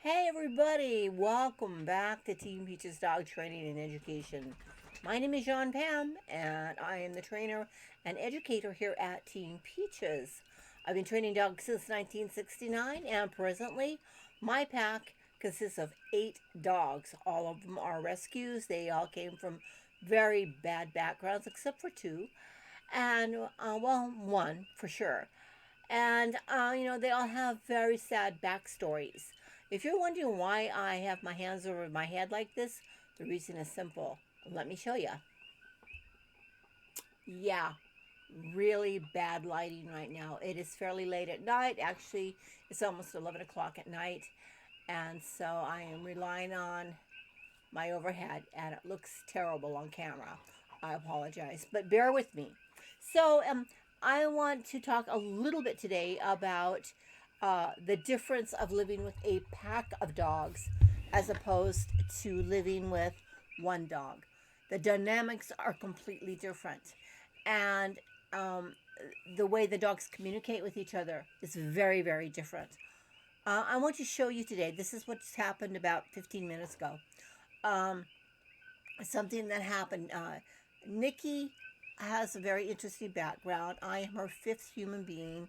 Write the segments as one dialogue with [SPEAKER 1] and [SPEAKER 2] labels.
[SPEAKER 1] Hey everybody, welcome back to Team Peach's Dog Training and Education. My name is Jean Pam and I am the trainer and educator here at Team Peaches. I've been training dogs since 1969 and presently my pack consists of 8 dogs. All of them are rescues. They all came from very bad backgrounds except for two and well, one for sure. And, they all have very sad backstories. If you're wondering why I have my hands over my head like this, the reason is simple. Let me show you. Yeah, really bad lighting right now. It is fairly late at night. Actually, it's almost 11 o'clock at night. And so I am relying on my overhead, and it looks terrible on camera. I apologize, but bear with me. So, I want to talk a little bit today about the difference of living with a pack of dogs as opposed to living with one dog. The dynamics are completely different, and um, the way the dogs communicate with each other is very, very different. I want to show you today. This is what's happened about 15 minutes ago. Um, Something that happened. Nikki has a very interesting background. I am her fifth human being.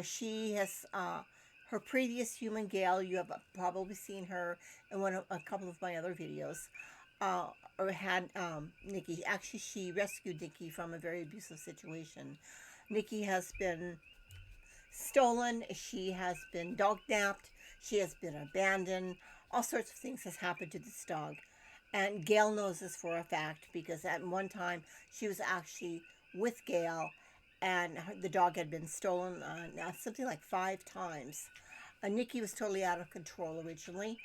[SPEAKER 1] She has her previous human Gail. You have probably seen her in a couple of my other videos. Or had Nikki. Actually, she rescued Nikki from a very abusive situation. Nikki has been stolen. She has been dog napped. She has been abandoned. All sorts of things has happened to this dog. And Gail knows this for a fact because at one time she was actually with Gail and the dog had been stolen something like 5 times. Nikki was totally out of control originally.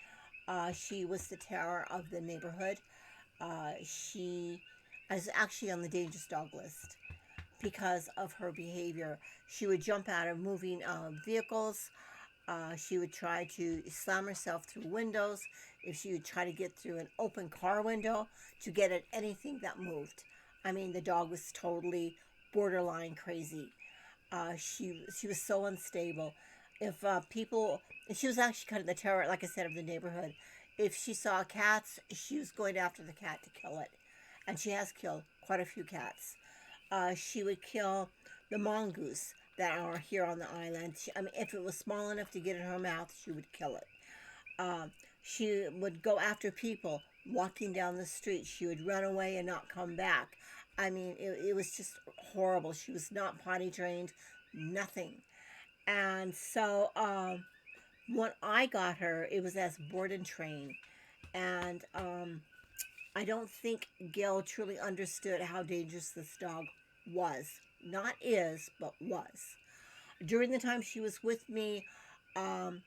[SPEAKER 1] She was the terror of the neighborhood. She is actually on the dangerous dog list because of her behavior. She would jump out of moving vehicles. She would try to slam herself through windows. If she would try to get through an open car window to get at anything that moved. I mean, the dog was totally borderline crazy. She was so unstable. If people, she was actually kind of the terror, like I said, of the neighborhood. If she saw cats, she was going after the cat to kill it, and she has killed quite a few cats. She would kill the mongoose that are here on the island. I mean, if it was small enough to get in her mouth, she would kill it. She would go after people walking down the street. She would run away and not come back. I mean, it was just horrible. She was not potty trained, nothing. And so when I got her, it was as board and train. And I don't think Gail truly understood how dangerous this dog was. Not is, but was. During the time she was with me, um,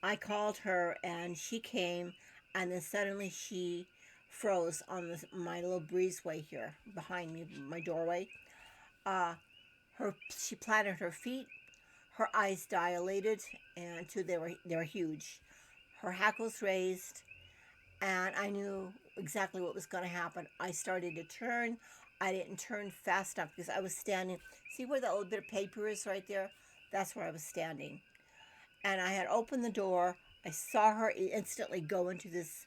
[SPEAKER 1] I called her and she came, and then suddenly she froze on my little breezeway here behind me, my doorway. Uh, she planted her feet, her eyes dilated, and they were huge. Her hackles raised, and I knew exactly what was going to happen. I started to turn. I didn't turn fast enough because I was standing. See where that little bit of paper is right there? That's where I was standing. And I had opened the door. I saw her instantly go into this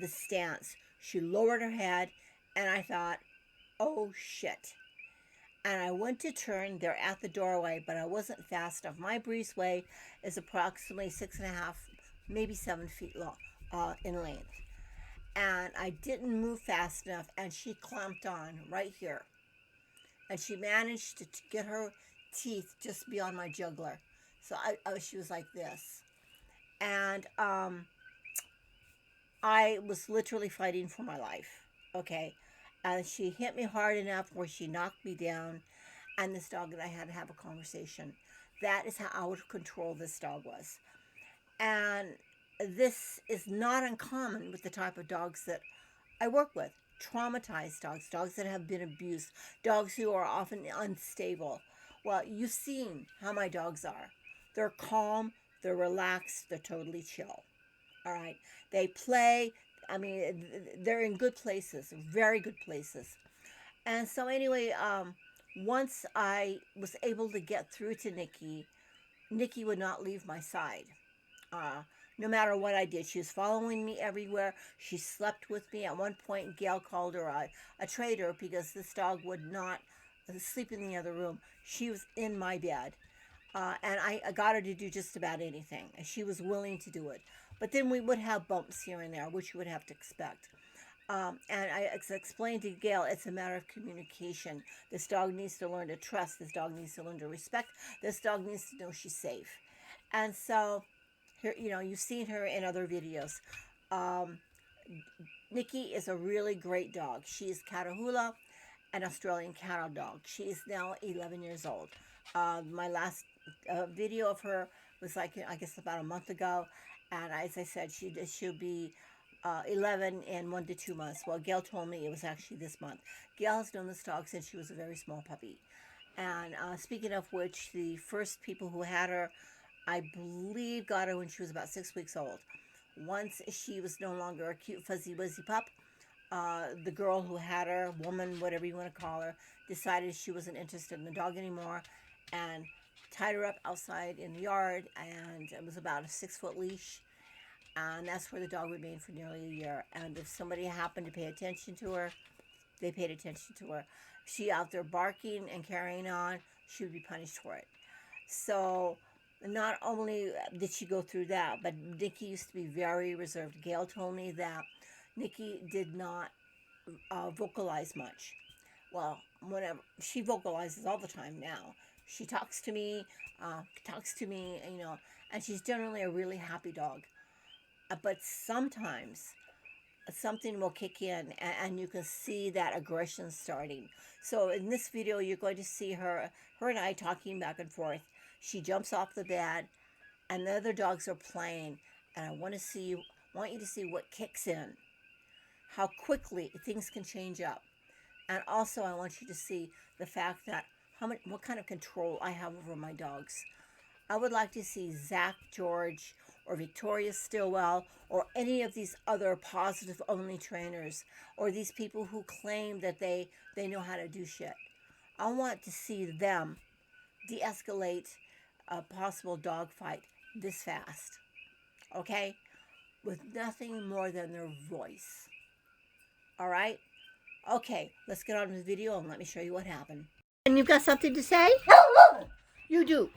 [SPEAKER 1] stance. She lowered her head, and I thought, "Oh shit!" And I went to turn. They're at the doorway, but I wasn't fast enough. My breezeway is approximately 6.5, maybe 7 feet long, in length, and I didn't move fast enough, and she clamped on right here, and she managed to get her teeth just beyond my jugular. So she was like this, and I was literally fighting for my life. Okay, and she hit me hard enough where she knocked me down, and this dog and I had to have a conversation. That is how out of control this dog was, and this is not uncommon with the type of dogs that I work with. Traumatized dogs, dogs that have been abused, dogs who are often unstable. Well, you've seen how my dogs are. They're calm, they're relaxed, they're totally chill. All right. They play. I mean, they're in good places, very good places. And so, anyway, once I was able to get through to Nikki, Nikki would not leave my side. Uh, no matter what I did. She was following me everywhere. She slept with me. At one point, Gail called her a traitor because this dog would not sleep in the other room. She was in my bed. And I got her to do just about anything. And she was willing to do it. But then we would have bumps here and there, which you would have to expect. And I explained to Gail, it's a matter of communication. This dog needs to learn to trust. This dog needs to learn to respect. This dog needs to know she's safe. And so, here, you've seen her in other videos. Nikki is a really great dog. She is Catahoula, an Australian cattle dog. She is now 11 years old. My last video of her was like, I guess, about a month ago. And as I said, she'll be 11 in 1 to 2 months. Well, Gail told me it was actually this month. Gail has known this dog since she was a very small puppy. And speaking of which, the first people who had her, I believe, got her when she was about 6 weeks old. Once she was no longer a cute fuzzy wuzzy pup, the girl who had her, woman, whatever you want to call her, decided she wasn't interested in the dog anymore and tied her up outside in the yard, and it was about a 6-foot leash. And that's where the dog remained for nearly a year. And if somebody happened to pay attention to her, they paid attention to her. If she out there barking and carrying on, she would be punished for it. So not only did she go through that, but Nikki used to be very reserved. Gail told me that Nikki did not vocalize much. Well, whenever she vocalizes all the time now. She talks to me, and she's generally a really happy dog. But sometimes something will kick in and you can see that aggression starting. So in this video, you're going to see her and I talking back and forth. She jumps off the bed and the other dogs are playing. And I want you to see what kicks in, how quickly things can change up. And also I want you to see the fact that what kind of control I have over my dogs. I would like to see Zach George or Victoria Stillwell or any of these other positive only trainers or these people who claim that they know how to do shit. I want to see them de-escalate a possible dog fight this fast. Okay? With nothing more than their voice. All right? Okay, let's get on with the video and let me show you what happened. And you've got something to say? You do.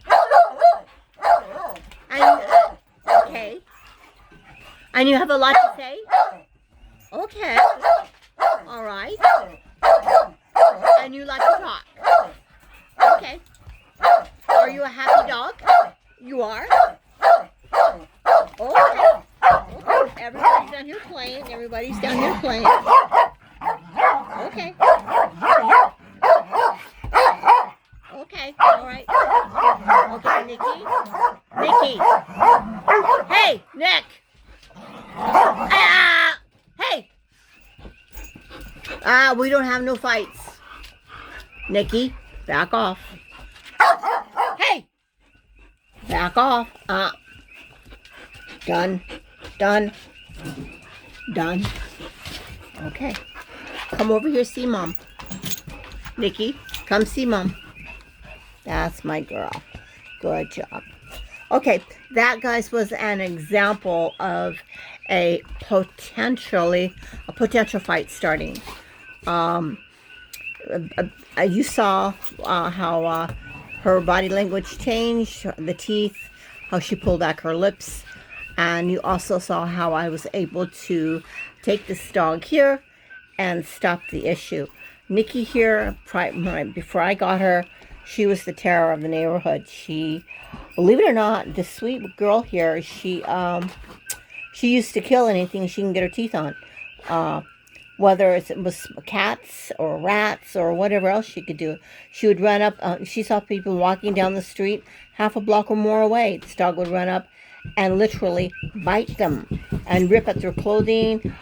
[SPEAKER 1] And, okay. And you have a lot to say? Okay. All right. And you like to talk? Okay. Are you a happy dog? You are? Okay. Okay. Everybody's down here playing. Everybody's down here playing. Okay. Okay. All right. Okay, Nikki. Nikki. Hey, Nick. Hey. We don't have no fights. Nikki, back off. Hey. Back off. Done. Done. Done. Okay. Come over here, see Mom. Nikki, come see Mom. That's my girl. Good job. Okay, that, guys, was an example of a potential fight starting. You saw how her body language changed, the teeth, how she pulled back her lips, and you also saw how I was able to take this dog here and stop the issue. Nikki here, right before I got her, she was the terror of the neighborhood. She, believe it or not, this sweet girl here, she used to kill anything she can get her teeth on. Whether it was cats or rats or whatever else she could do. She would run up, she saw people walking down the street half a block or more away. This dog would run up and literally bite them and rip at their clothing.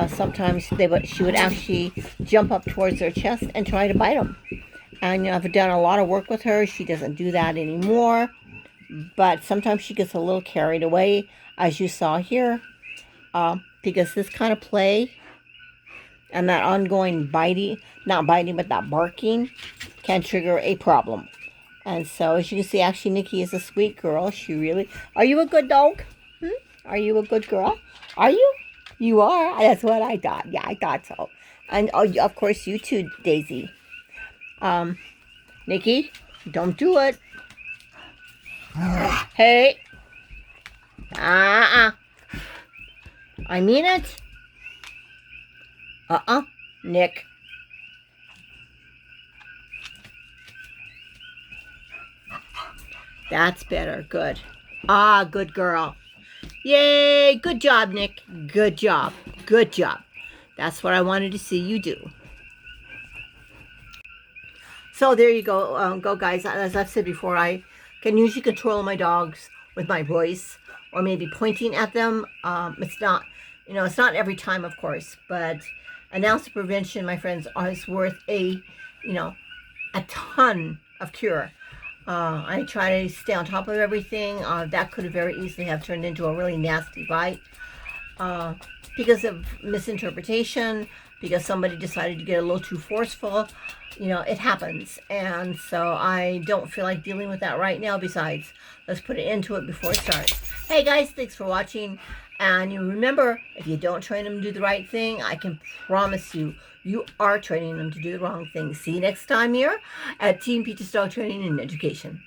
[SPEAKER 1] Sometimes she would actually jump up towards their chest and try to bite them. And I've done a lot of work with her. She doesn't do that anymore. But sometimes she gets a little carried away, as you saw here. Because this kind of play and that ongoing not biting, but that barking can trigger a problem. And so, as you can see, actually, Nikki is a sweet girl. Are you a good dog? Are you a good girl? Are you? You are. That's what I thought. Yeah, I thought so. And oh, of course, you too, Daisy. Nikki, don't do it. Hey. Uh-uh. I mean it. Nick. That's better. Good. Good girl. Yay. Good job, Nick. Good job. Good job. That's what I wanted to see you do. So there you go, guys. As I've said before, I can usually control my dogs with my voice or maybe pointing at them. It's not, it's not every time, of course, but an ounce of prevention, my friends, is worth a ton of cure. I try to stay on top of everything. That could have very easily have turned into a really nasty bite because of misinterpretation, because somebody decided to get a little too forceful. It happens. And so I don't feel like dealing with that right now. Besides, let's put an end to it before it starts. Hey guys, thanks for watching. And you remember, if you don't train them to do the right thing, I can promise you, you are training them to do the wrong thing. See you next time here at Team Peach's Dog Training and Education.